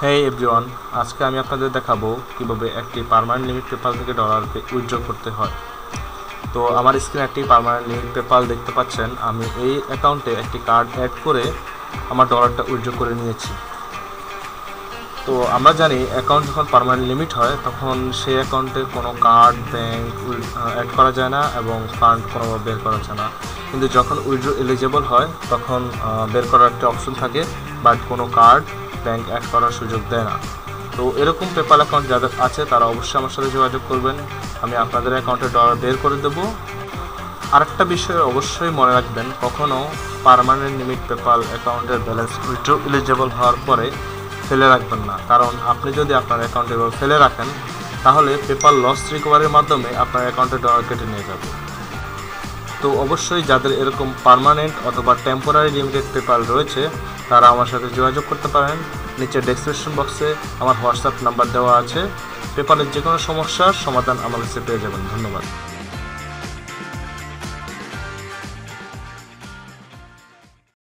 হেই everyone, আজকে আমি আপনাদের দেখাবো কিভাবে একটি পার্মানেন্ট লিমিট পেপাল থেকে ডলারকে উইথড্র করতে হয়। তো আমার স্ক্রিনে একটি পার্মানেন্ট লিমিট পেপাল দেখতে পাচ্ছেন। আমি এই অ্যাকাউন্টে একটি কার্ড অ্যাড করে আমার ডলারটা উইথড্র করে নিয়েছি। তো আমরা জানি অ্যাকাউন্ট যখন পার্মানেন্ট লিমিট হয় তখন সেই অ্যাকাউন্টে কোনো কার্ড ব্যাংক অ্যাড করা যায় না এবং ফান্ড কোনোভাবে বের করা যায় না। কিন্তু যখন উইথড্র এলিজেবল হয় তখন বের করার একটা অপশন থাকে, বাট কোনো কার্ড ব্যাংক অ্যাড করার সুযোগ দেয় না। তো এরকম পেপাল অ্যাকাউন্ট যাদের আছে তারা অবশ্যই আমার সাথে যোগাযোগ করবেন, আমি আপনাদের অ্যাকাউন্টে ডলার বের করে দেবো। আরেকটা বিষয় অবশ্যই মনে রাখবেন, কখনও পার্মানেন্ট লিমিট পেপাল অ্যাকাউন্টের ব্যালেন্স উইথড্র এলিজেবল হওয়ার পরে ফেলে রাখবেন না, কারণ আপনি যদি আপনার অ্যাকাউন্টে এবার ফেলে রাখেন তাহলে পেপাল লস রিকভারির মাধ্যমে আপনার অ্যাকাউন্টে ডলার কেটে নিয়ে যাবে। তো অবশ্যই যাদের এরকম পার্মানেন্ট অথবা টেম্পোরারি লিমিটেড পেপাল রয়েছে তারা আমার সাথে যোগাযোগ করতে পারেন। নিচে ডেসক্রিপশন বক্সে আমার হোয়াটসঅ্যাপ নাম্বার দেওয়া আছে। পেপালের যে কোনো সমস্যার সমাধান আমার কাছে পেয়ে যাবেন। ধন্যবাদ।